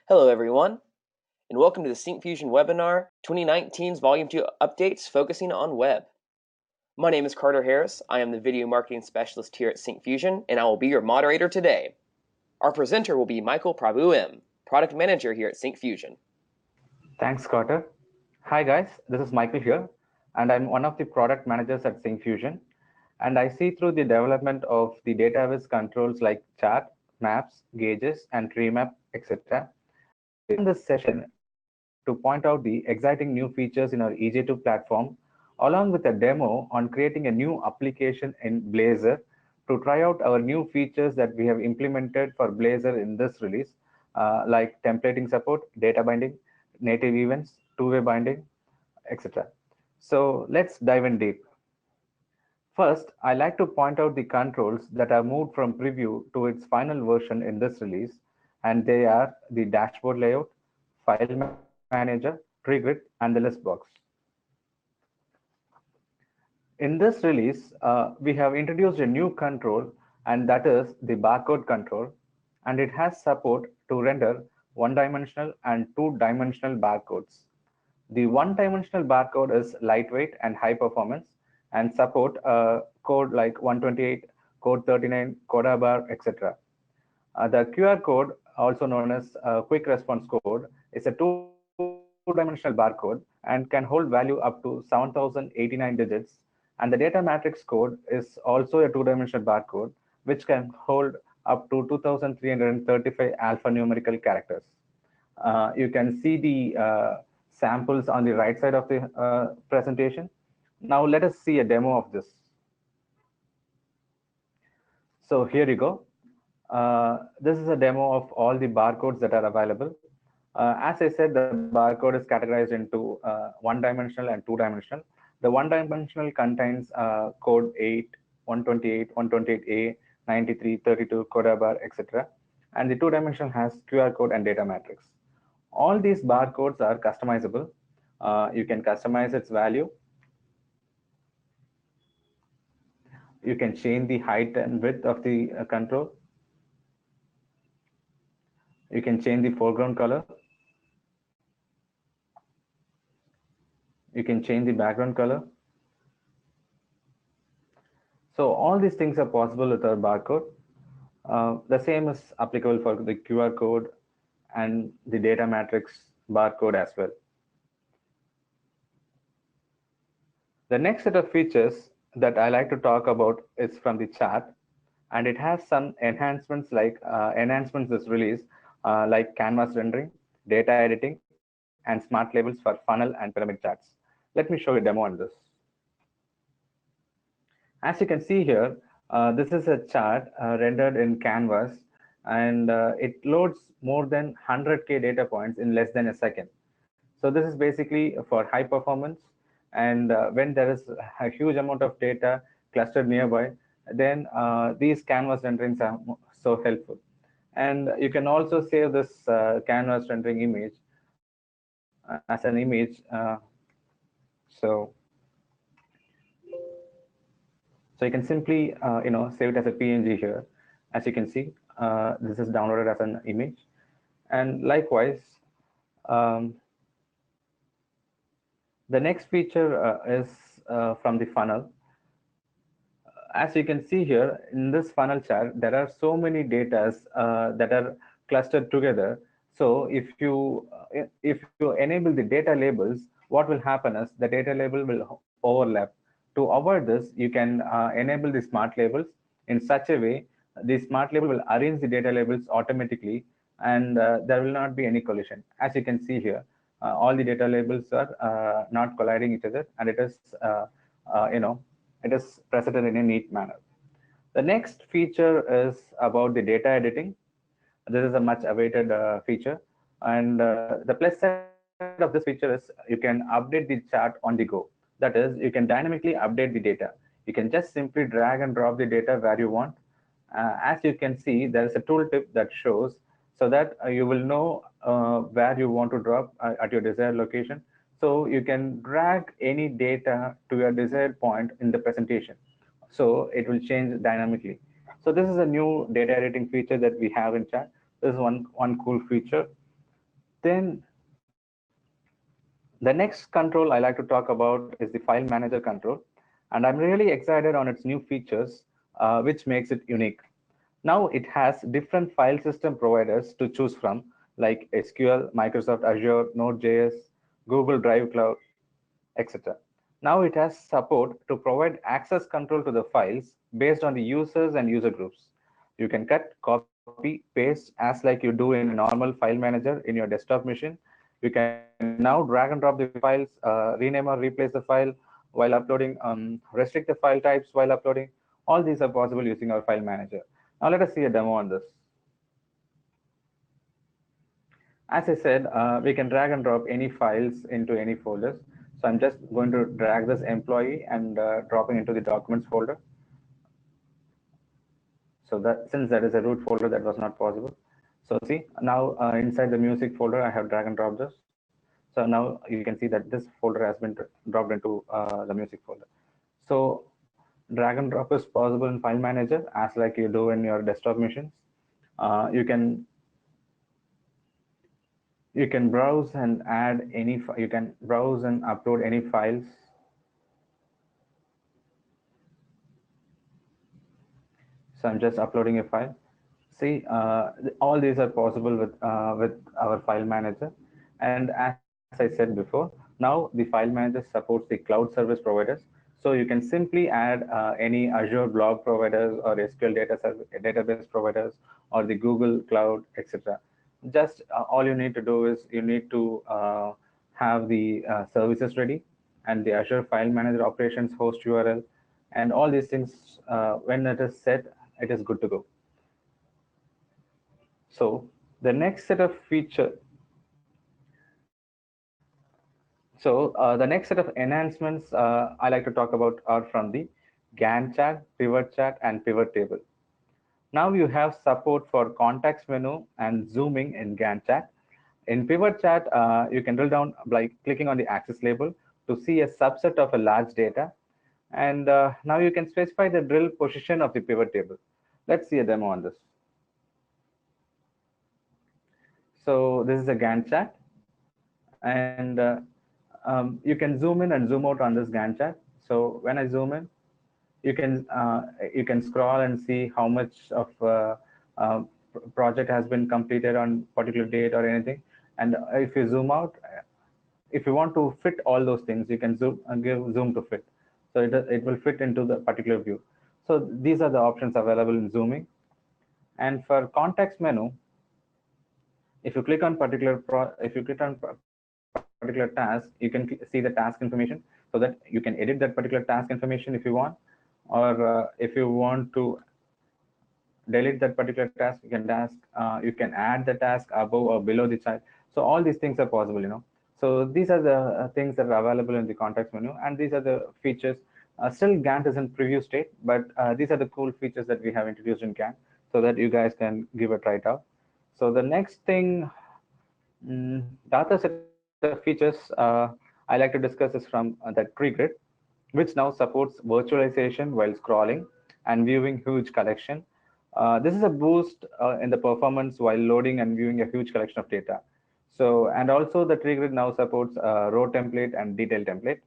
Hello everyone, and welcome to the Syncfusion webinar 2019's Volume 2 updates focusing on web. My name is Carter Harris. I am the Video Marketing Specialist here at Syncfusion, and I will be your moderator today. Our presenter will be Michael Prabhu M., Product Manager here at Syncfusion. Thanks, Carter. Hi guys, this is Michael here, and I'm one of the product managers at Syncfusion. And I see through the development of the database controls like chart, maps, gauges, and tree map, etc. In this session, to point out the exciting new features in our EJ2 platform, along with a demo on creating a new application in Blazor to try out our new features that we have implemented for Blazor in this release, like templating support, data binding, native events, two-way binding, etc. So let's dive in deep. First, I like to point out the controls that have moved from preview to its final version in this release, and they are the dashboard layout, file manager, tree grid, and the list box. In this release, we have introduced a new control, and that is the barcode control, and it has support to render one-dimensional and two-dimensional barcodes. The one-dimensional barcode is lightweight and high performance and support code like 128, code 39, Coda bar, etc. The QR code, also known as quick response code, is a two-dimensional barcode and can hold value up to 7,089 digits. And the data matrix code is also a two-dimensional barcode, which can hold up to 2,335 alphanumerical characters. You can see the samples on the right side of the presentation. Now let us see a demo of this. So here you go. This is a demo of all the barcodes that are available. As I said, the barcode is categorized into one-dimensional and two-dimensional. The one-dimensional contains code 8, 128, 128A, 93, 32, Coda bar, etc. And the two-dimensional has QR code and data matrix. All these barcodes are customizable. You can customize its value. You can change the height and width of the control. You can change the foreground color. You can change the background color. So all these things are possible with our barcode. The same is applicable for the QR code and the data matrix barcode as well. The next set of features that I like to talk about is from the chart, and it has some enhancements like enhancements this release, like canvas rendering, data editing, and smart labels for funnel and pyramid charts. Let me show you a demo on this. As you can see here, this is a chart rendered in Canvas, and it loads more than 100K data points in less than a second. So this is basically for high performance, and when there is a huge amount of data clustered nearby, then these Canvas renderings are so helpful. And you can also save this Canvas rendering image as an image. So So you can simply, save it as a PNG here. As you can see, this is downloaded as an image. And likewise, the next feature is from the funnel. As you can see here in this funnel chart, there are so many data that are clustered together. So if you enable the data labels, what will happen is the data label will overlap. To avoid this, you can enable the smart labels in such a way the smart label will arrange the data labels automatically, and there will not be any collision. As you can see here, all the data labels are not colliding each other, and it is it is presented in a neat manner. The next feature is about the data editing. This is a much awaited feature, and the plus side of this feature is you can update the chart on the go. That is, you can dynamically update the data. You can just simply drag and drop the data where you want. As you can see, there is a tooltip that shows so that you will know where you want to drop at your desired location. So you can drag any data to your desired point in the presentation. So it will change dynamically. So this is a new data editing feature that we have in chat. This is one cool feature. Then the next control I like to talk about is the file manager control. And I'm really excited on its new features, which makes it unique. Now it has different file system providers to choose from, like SQL, Microsoft Azure, Node.js, Google Drive Cloud, etc. Now it has support to provide access control to the files based on the users and user groups. You can cut, copy, paste as like you do in a normal file manager in your desktop machine. You can now drag and drop the files, rename or replace the file while uploading, restrict the file types while uploading. All these are possible using our file manager. Now let us see a demo on this. As I said, we can drag and drop any files into any folders. So I'm just going to drag this employee and dropping into the documents folder. So that since that is a root folder, that was not possible. So see now inside the music folder, I have drag and drop this. So now you can see that this folder has been dropped into the music folder. So drag and drop is possible in File Manager as like you do in your desktop machines. You can browse and add any. You can browse and upload any files. So I'm just uploading a file. See, all these are possible with our file manager. And as I said before, now the file manager supports the cloud service providers. So you can simply add any Azure blob providers or SQL database providers or the Google Cloud, etc. Just all you need to do is you need to have the services ready and the Azure file manager operations host URL and all these things. When it is set, it is good to go. So the next set of feature, the next set of enhancements I like to talk about are from the Gantt chart, pivot chart, and pivot table. Now you have support for context menu and zooming in Gantt chart. In pivot chart, you can drill down by clicking on the axis label to see a subset of a large data. And now you can specify the drill position of the pivot table. Let's see a demo on this. So this is a Gantt chart, and you can zoom in and zoom out on this Gantt chart. So when I zoom in, you can scroll and see how much of uh, project has been completed on particular date or anything. And if you zoom out, if you want to fit all those things, you can zoom and give zoom to fit. So it will fit into the particular view. So these are the options available in zooming. And for context menu, if you click on particular task, you can see the task information so that you can edit that particular task information if you want, or if you want to delete that particular task, you can add the task above or below the child. So all these things are possible. So these are the things that are available in the context menu, and these are the features. Still Gantt is in preview state, but these are the cool features that we have introduced in Gantt so that you guys can give a try it out. So the next thing, the other set of features I like to discuss is from the tree grid, which now supports virtualization while scrolling and viewing huge collection. This is a boost in the performance while loading and viewing a huge collection of data. So, and also the tree grid now supports row template and detail template.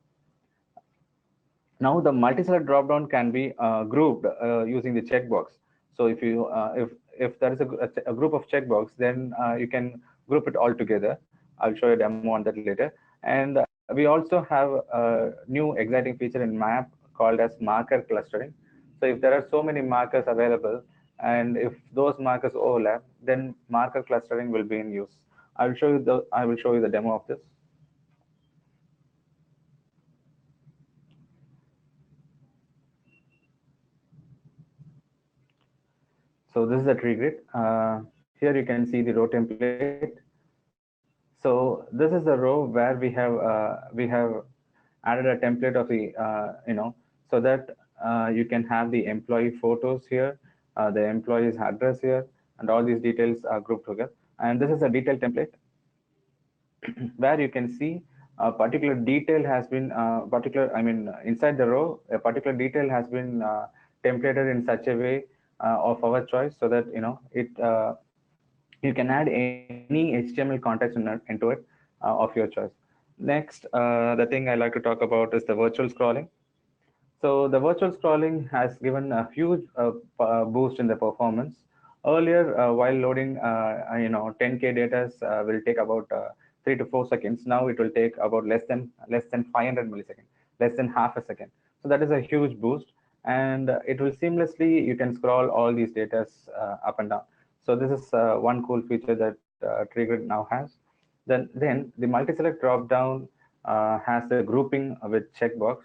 Now the multi-select dropdown can be grouped using the checkbox. So if there is a group of checkbox, then you can group it all together. I'll show you a demo on that later. And we also have a new exciting feature in map called as marker clustering. So if there are so many markers available, and if those markers overlap, then marker clustering will be in use. I will show you the demo of this. So this is the tree grid. Here you can see the row template. So this is the row where we have added a template of the so that you can have the employee photos here, the employee's address here, and all these details are grouped together. And this is a detail template where you can see a particular detail has been inside the row, a particular detail has been templated in such a way of our choice so that it You can add any HTML context into it of your choice. Next, the thing I like to talk about is the virtual scrolling. So the virtual scrolling has given a huge boost in the performance. Earlier, while loading, 10K data will take about 3 to 4 seconds. Now it will take about less than 500 milliseconds, less than half a second. So that is a huge boost, and it will seamlessly you can scroll all these data up and down. So this is one cool feature that Trigger now has. Then the multi-select drop-down has the grouping with checkbox.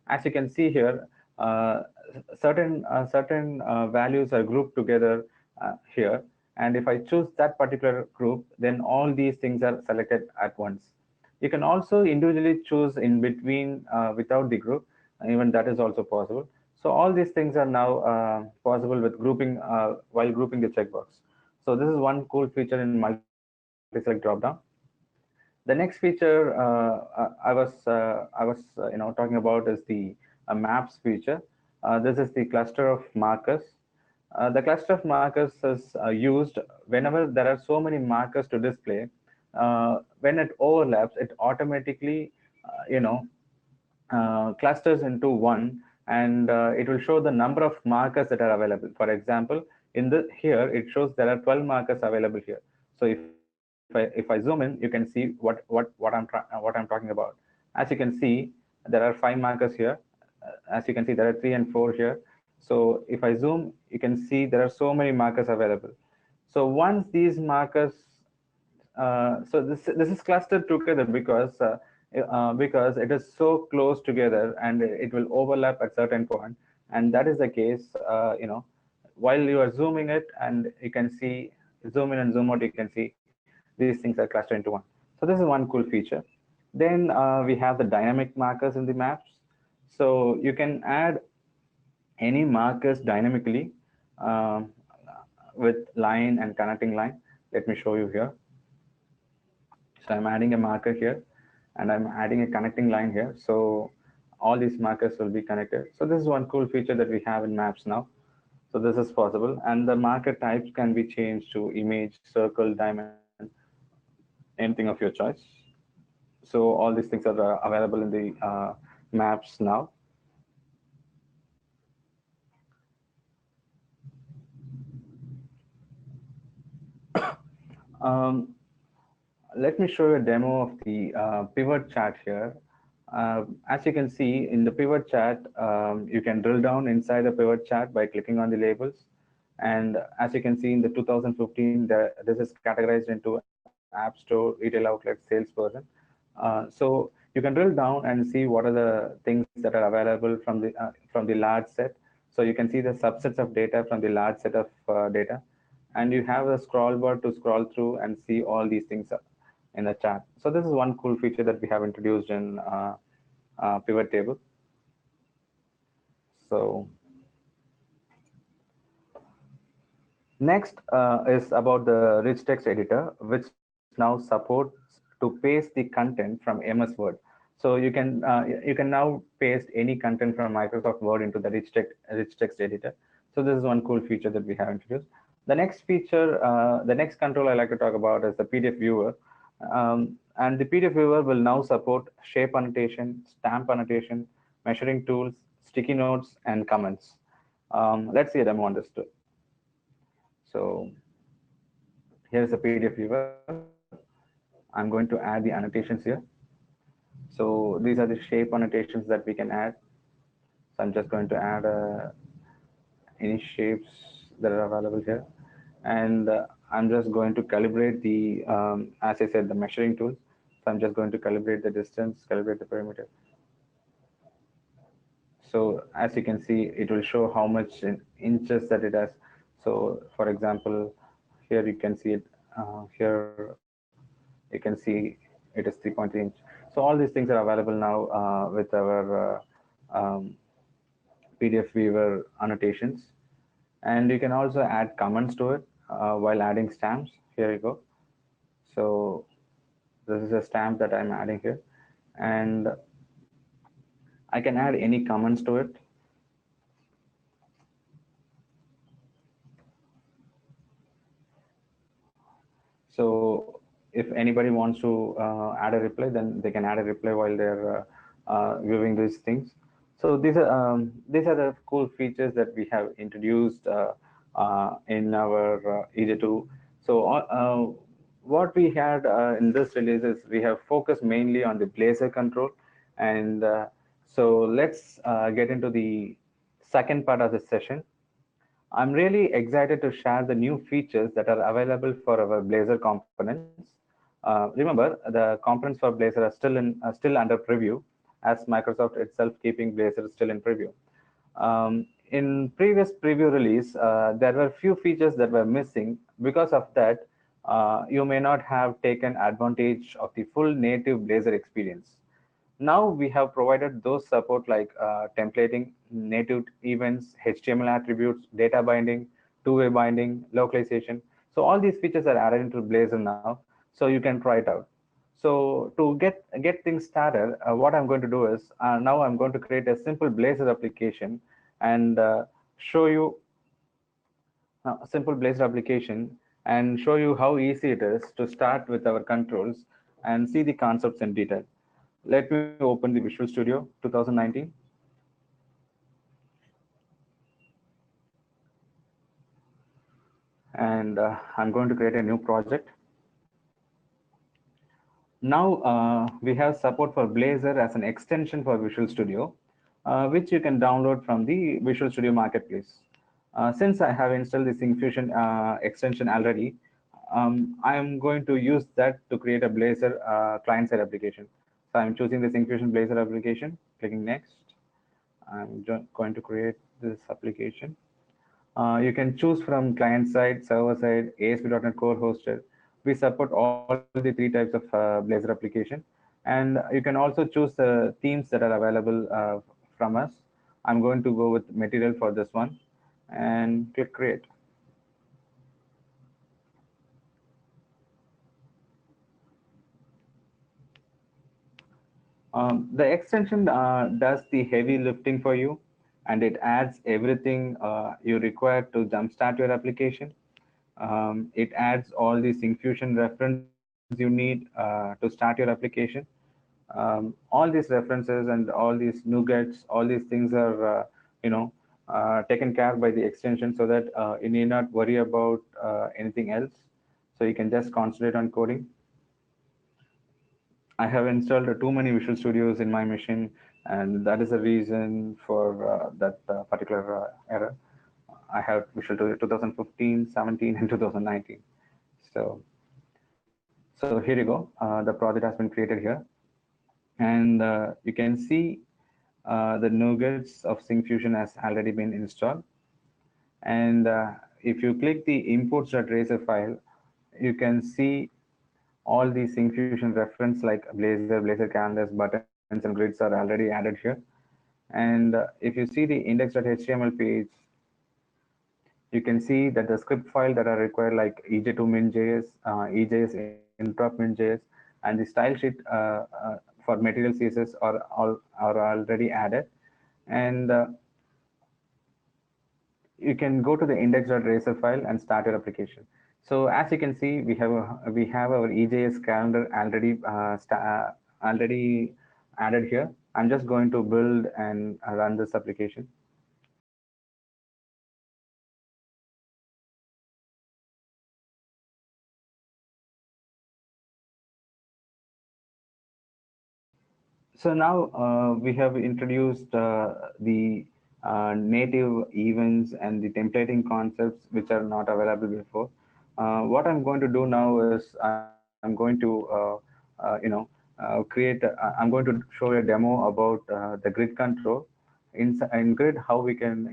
As you can see here, uh, certain values are grouped together here. And if I choose that particular group, then all these things are selected at once. You can also individually choose in between without the group. Even that is also possible. So all these things are now possible with grouping while grouping the checkbox. So this is one cool feature in multi-select dropdown. The next feature talking about is the maps feature. This is the cluster of markers. The cluster of markers is used whenever there are so many markers to display. When it overlaps, it automatically uh, you know clusters into one, and it will show the number of markers that are available. For example, in the here it shows there are 12 markers available here. So if I zoom in, you can see what I'm talking about. As you can see, there are 5 markers here. As you can see, there are 3 and 4 here. So if I zoom, you can see there are so many markers available. So once these markers so this is clustered together because it is so close together and it will overlap at certain point, and that is the case. While you are zooming it, and you can see zoom in and zoom out, you can see these things are clustered into one. So this is one cool feature. Then we have the dynamic markers in the maps. So you can add any markers dynamically um, with line and connecting line. Let me show you here. So I'm adding a marker here, and I'm adding a connecting line here. So all these markers will be connected. So this is one cool feature that we have in maps now. So this is possible. And the marker types can be changed to image, circle, diamond, anything of your choice. So all these things are available in the maps now. Um, Let me show you a demo of the pivot chart here. As you can see in the pivot chart, you can drill down inside the pivot chart by clicking on the labels. And as you can see in the 2015, this is categorized into App Store, Retail Outlet, Salesperson. So you can drill down and see what are the things that are available from the large set. So you can see the subsets of data from the large set of data, and you have a scroll bar to scroll through and see all these things in the chart. So this is one cool feature that we have introduced in pivot table. So next is about the rich text editor, which now supports to paste the content from MS Word. So you can now paste any content from Microsoft Word into the rich text editor. So this is one cool feature that we have introduced. The next control I like to talk about is the PDF viewer. And the PDF viewer will now support shape annotation, stamp annotation, measuring tools, sticky notes, and comments. Let's see a demo on this too. So here's the PDF viewer. I'm going to add the annotations here. So these are the shape annotations that we can add. So I'm just going to add any shapes that are available here. And I'm just going to calibrate as I said, the measuring tool. So I'm just going to calibrate the distance, calibrate the perimeter. So as you can see, it will show how much in inches that it has. So for example, here you can see it. Here you can see it is 3.3 inch. So all these things are available now with our PDF Viewer annotations. And you can also add comments to it while adding stamps. Here you go. So this is a stamp that I'm adding here. And I can add any comments to it. So if anybody wants to add a reply, then they can add a reply while they're viewing these things. So these are the cool features that we have introduced in our EJ2. So what we had in this release is we have focused mainly on the Blazor control, and so let's get into the second part of the session. I'm really excited to share the new features that are available for our Blazor components. Remember, the components for Blazor are still under preview, as Microsoft itself keeping Blazor still in preview. In previous preview release, there were few features that were missing. Because of that, you may not have taken advantage of the full native Blazor experience. Now we have provided those support like templating, native events, HTML attributes, data binding, two-way binding, localization. So all these features are added into Blazor now, so you can try it out. So to get things started, what I'm going to do is now I'm going to create a simple Blazor application and show you a simple Blazor application and show you how easy it is to start with our controls and see the concepts in detail. Let me open the Visual Studio 2019. And I'm going to create a new project. Now we have support for Blazor as an extension for Visual Studio, which you can download from the Visual Studio Marketplace. Since I have installed the Syncfusion extension already, I am going to use that to create a Blazor client-side application. So I'm choosing the Syncfusion Blazor application, clicking next. I'm going to create this application. You can choose from client side, server side, ASP.NET Core hosted. We support all the three types of Blazor application. And you can also choose the themes that are available from us. I'm going to go with material for this one and click create. The extension does the heavy lifting for you, and it adds everything you require to jumpstart your application. It adds all the Syncfusion reference you need to start your application. All these references and all these nuggets, all these things are, taken care by the extension so that you need not worry about anything else. So you can just concentrate on coding. I have installed too many Visual Studios in my machine, and that is the reason for that particular error. I have Visual Studio 2015, 17, and 2019. So, so here you go. The project has been created here, and you can see the nuggets of Syncfusion has already been installed. And if you click the imports.razor file, you can see all the Syncfusion reference like Blazor, Blazor calendars, buttons, and grids are already added here. And if you see the index.html page, you can see that the script file that are required like ej2 min.js, ejs interrupt min.js, and the style sheet for material CSS are already added. And you can go to the index.razor file and start your application. So as you can see, we have our EJS calendar already added here. I'm just going to build and run this application. So now we have introduced the native events and the templating concepts which are not available before. What I'm going to do now is I'm going to I'm going to show a demo about the grid control. In grid, how we can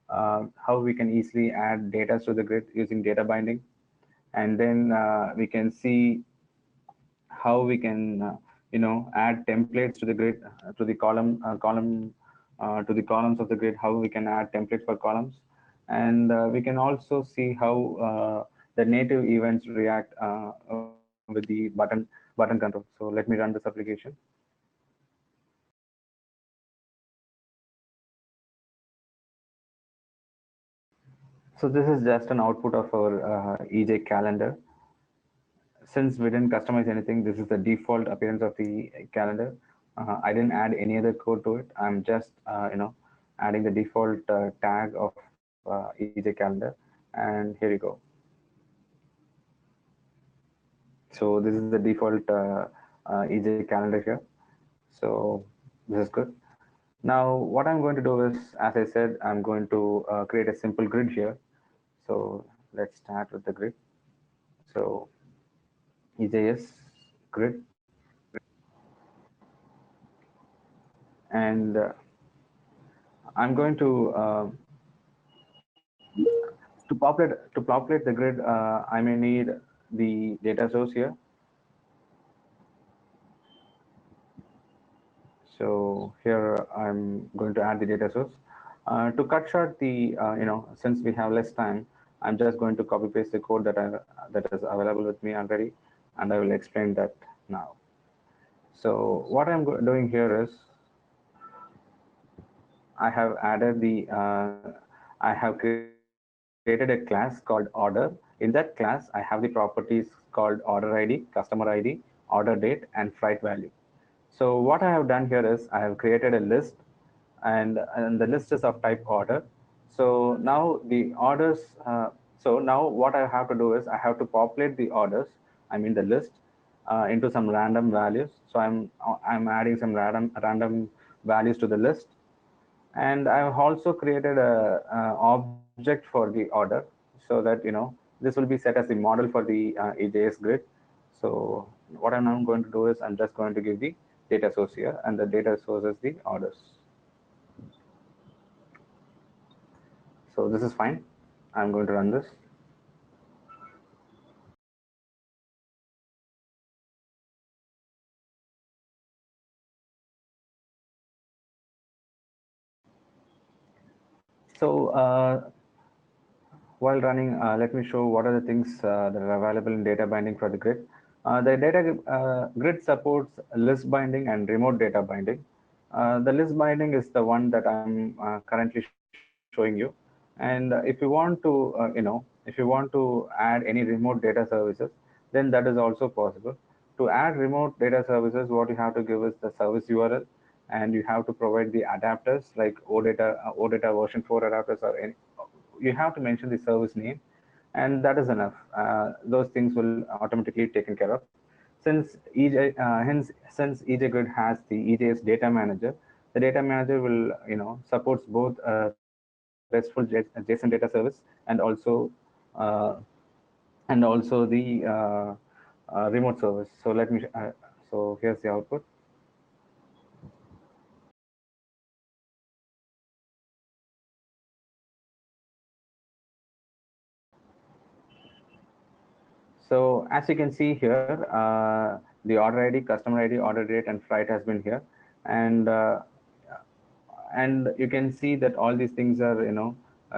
how we can easily add data to the grid using data binding, and then we can see how we can add templates to the grid to the to the columns of the grid, how we can add templates for columns, and we can also see how the native events react with the button control. So let me run this application. So this is just an output of our EJ calendar. since we didn't customize anything, this is the default appearance of the calendar. I didn't add any other code to it. I'm just adding the default tag of EJ calendar, and here you go. So this is the default EJ calendar here. So this is good. Now what I'm going to do is, as I said, I'm going to create a simple grid here. So let's start with the grid. So EJS grid, and I'm going to populate the grid. I may need the data source here. So here I'm going to add the data source. To cut short the, since we have less time, I'm just going to copy paste the code that is available with me already, and I will explain that now. So what I'm doing here is I have added I have created a class called order. In that class, I have the properties called order ID, customer ID, order date, and freight value. So what I have done here is I have created a list, and the list is of type order. So now the orders, so now what I have to do is I have to populate the orders, I mean the list, into some random values. So I'm adding some random values to the list, and I've also created a object for the order, so that this will be set as the model for the EJS grid. So what I'm now going to do is I'm just going to give the data source here, and the data source is the orders. So this is fine. I'm going to run this. So while running, let me show what are the things that are available in data binding for the grid. The data grid supports list binding and remote data binding. The list binding is the one that I'm currently showing you. And if you want to add any remote data services, then that is also possible. To add remote data services, what you have to give is the service URL, and you have to provide the adapters like OData version 4 adapters, or any, you have to mention the service name, and that is enough. Those things will automatically taken care of. Since EJ Grid has the EJS data manager, the data manager will supports both RESTful JSON data service, and uh, also the remote service. So let me. So here's the output. So as you can see here, the order ID, customer ID, order date, and freight has been here, and you can see that all these things are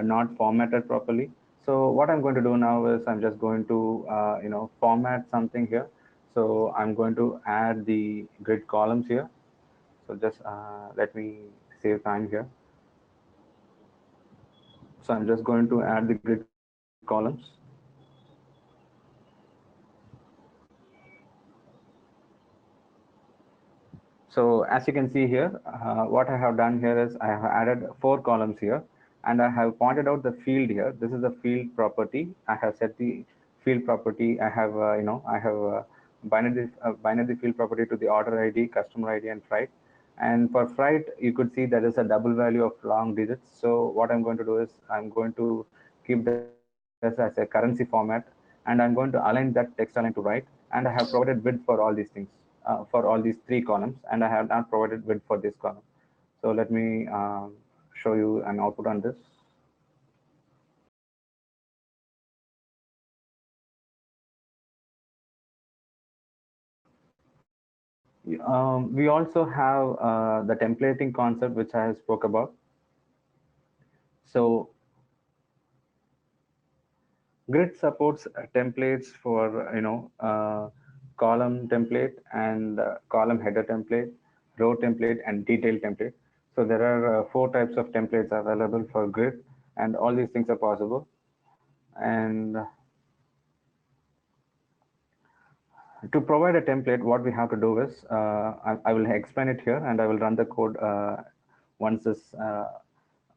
not formatted properly. So what I'm going to do now is I'm just going to format something here. So I'm going to add the grid columns here. So just let me save time here. So I'm just going to add the grid columns. So as you can see here, what I have done here is I have added 4 columns here, and I have pointed out the field here. This is the field property. I have set the field property. I have, binary field property to the order ID, customer ID, and freight. And for freight, you could see there is a double value of long digits. So what I'm going to do is I'm going to keep this as a currency format, and I'm going to align that text align to right. And I have provided width for all these things, for all these 3 columns, and I have not provided width for this column. So let me show you an output on this. We also have the templating concept, which I spoke about. So grid supports templates for column template, and column header template, row template, and detail template. So there are 4 types of templates available for grid, and all these things are possible. And To provide a template, what we have to do is, I will explain it here and I will run the code once this uh,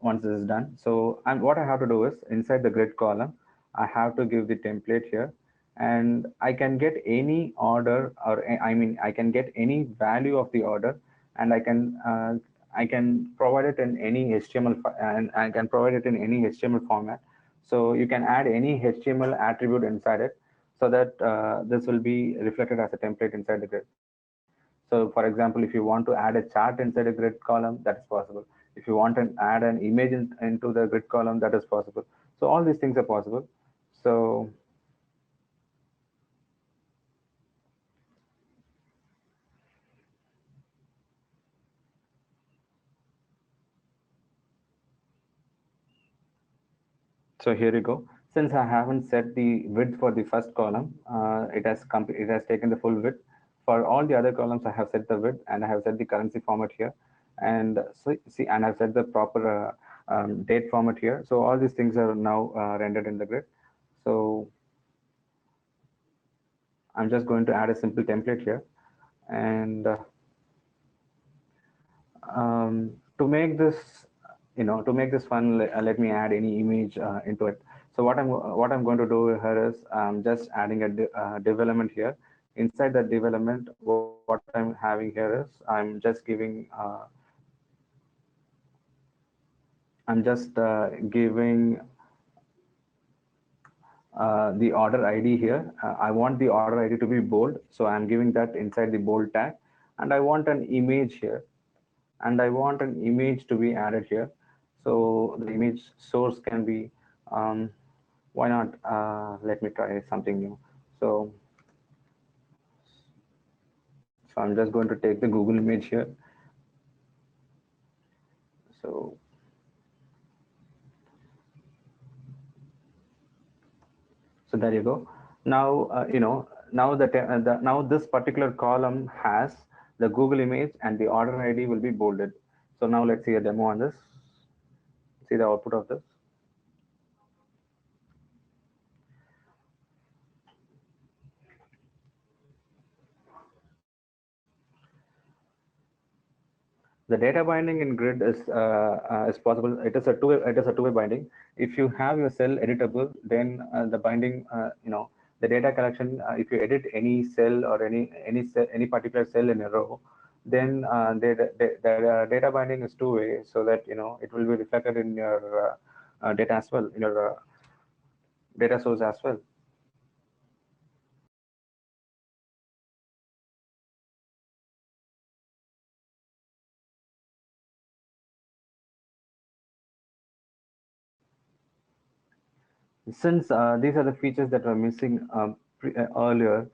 once this is done. So what I have to do is, inside the grid column, I have to give the template here, and I can get any order, or I mean, I can get any value of the order, and I can provide it in any HTML and I can provide it in any HTML format. So you can add any HTML attribute inside it, so that this will be reflected as a template inside the grid. So for example, if you want to add a chart inside a grid column, that is possible. If you want to add an image into the grid column, that is possible. So all these things are possible. So So here you go. Since I haven't set the width for the first column, it has taken the full width. For all the other columns, I have set the width and I have set the currency format here, and so see, and I've set the proper date format here. So all these things are now rendered in the grid. So I'm just going to add a simple template here, and to make this, to make this fun, let me add any image into it. So what I'm going to do here is I'm just adding a development here. Inside that development, what I'm having here is I'm just giving the order ID here. I want the order ID to be bold, so I'm giving that inside the bold tag, and I want an image here, and I want an image to be added here. So the image source can be, why not? Let me try something new. So, so I'm just going to take the Google image here. So, so there you go. Now, now this particular column has the Google image and the order ID will be bolded. So now let's see a demo on this. See the output of this. The data binding in grid is possible. It is a two-way binding. If you have your cell editable, then the binding, the data collection. If you edit any cell or any particular cell in a row, then the data binding is two-way, so that it will be reflected in your data as well, in your data source as well. Since these are the features that were missing earlier,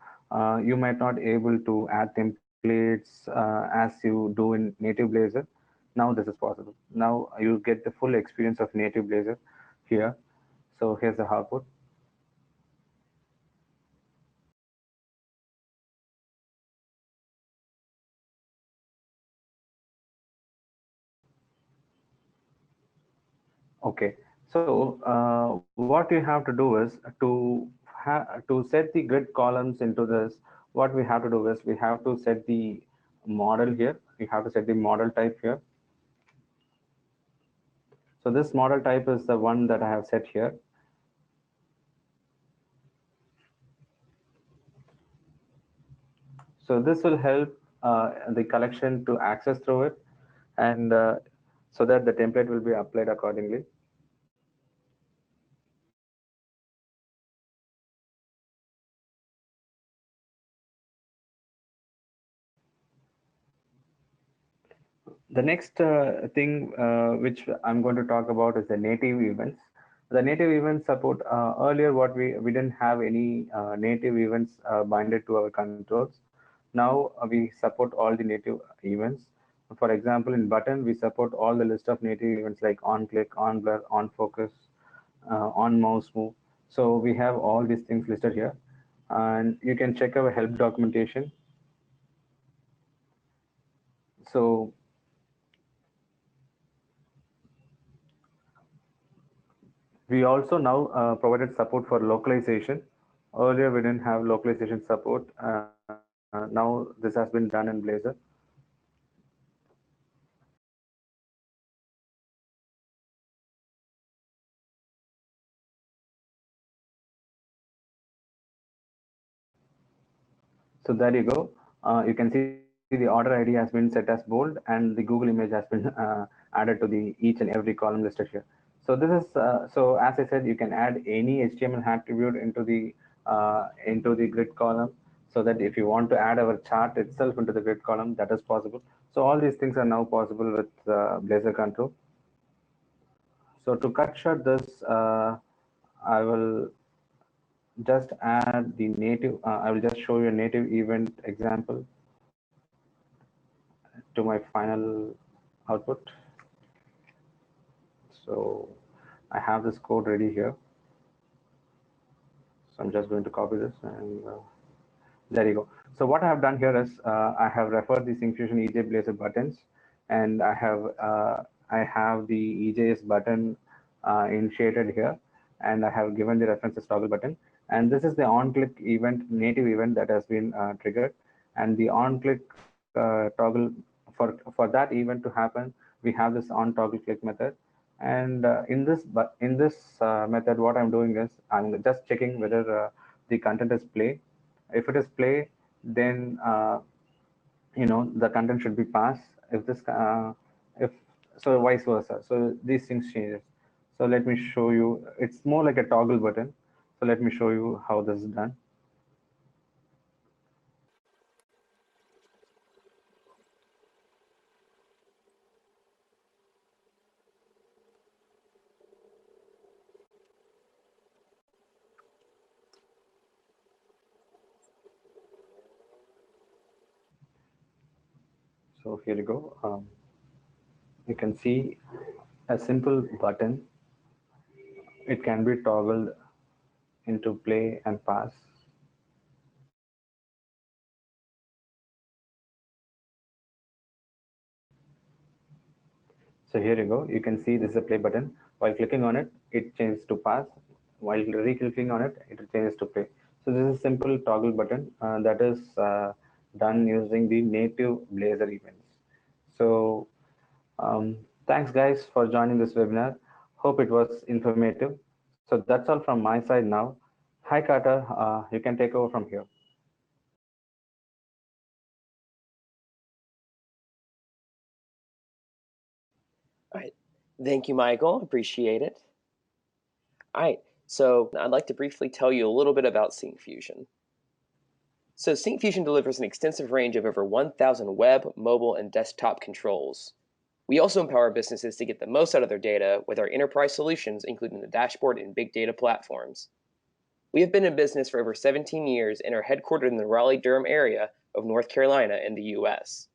you might not able to add templates as you do in native Blazor. Now this is possible. Now you get the full experience of native Blazor here. So here's the output. Okay. So what you have to do is to set the grid columns into this. What we have to do is we have to set the model here. We have to set the model type here. So this model type is the one that I have set here. So this will help the collection to access through it, and so that the template will be applied accordingly. The next thing which I'm going to talk about is the native events. The native events support, earlier what we didn't have any native events binded to our controls. Now we support all the native events. For example, in button, we support all the list of native events like on click, on blur, on focus, on mouse move. So we have all these things listed here. And you can check our help documentation. So we also now provided support for localization Earlier, we didn't have localization support. Now this has been done in Blazor. So there you go. You can see the order ID has been set as bold and the Google image has been added to the each and every column listed here. So this is so as I said, you can add any HTML attribute into the grid column, so that if you want to add our chart itself into the grid column, that is possible. So all these things are now possible with Blazor control. So to cut short this, I will just add the native. I will just show you a native event example to my final output. So I have this code ready here. So I'm just going to copy this and there you go. So what I have done here is I have referred the Syncfusion EJ Blazor buttons, and I have the EJS button initiated here, and I have given the references toggle button. And this is the on-click event, native event that has been triggered, and the on-click toggle for that event to happen, we have this on toggle click method. And in this method, what I'm doing is I'm just checking whether the content is play. If it is play, then the content should be pass. If so, vice versa. So these things changes. So let me show you. It's more like a toggle button. So let me show you how this is done. So here you go. You can see a simple button. It can be toggled into play and pass. So here you go. You can see this is a play button. While clicking on it, it changes to pass. While re-clicking on it, it changes to play. So this is a simple toggle button that is done using the native Blazor events. So thanks guys for joining this webinar. Hope it was informative. So that's all from my side now. Hi Carter, you can take over from here. All right. Thank you, Michael. Appreciate it. All right. So I'd like to briefly tell you a little bit about Syncfusion. So Syncfusion delivers an extensive range of over 1,000 web, mobile, and desktop controls. We also empower businesses to get the most out of their data with our enterprise solutions, including the dashboard and big data platforms. We have been in business for over 17 years and are headquartered in the Raleigh-Durham area of North Carolina in the US.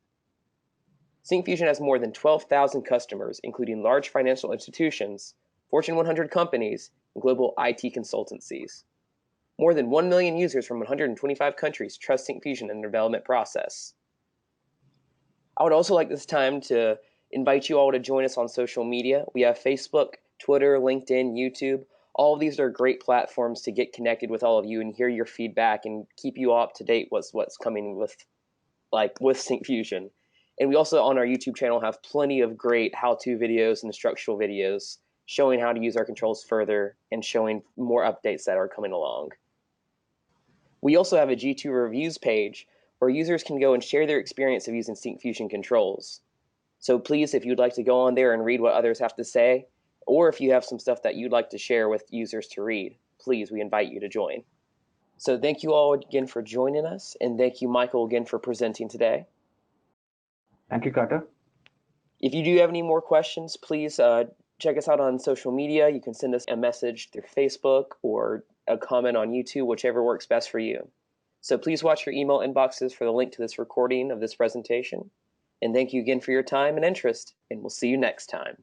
Syncfusion has more than 12,000 customers, including large financial institutions, Fortune 100 companies, and global IT consultancies. More than 1 million users from 125 countries trust Syncfusion in the development process. I would also like this time to invite you all to join us on social media. We have Facebook, Twitter, LinkedIn, YouTube. All of these are great platforms to get connected with all of you and hear your feedback and keep you up to date with what's coming with Syncfusion. And we also on our YouTube channel have plenty of great how-to videos and instructional videos showing how to use our controls further and showing more updates that are coming along. We also have a G2 reviews page where users can go and share their experience of using Syncfusion controls. So please, if you'd like to go on there and read what others have to say, or if you have some stuff that you'd like to share with users to read, please, we invite you to join. So thank you all again for joining us, and thank you, Michael, again for presenting today. Thank you, Carter. If you do have any more questions, please check us out on social media. You can send us a message through Facebook or a comment on YouTube, whichever works best for you. So please watch your email inboxes for the link to this recording of this presentation. And thank you again for your time and interest, and we'll see you next time.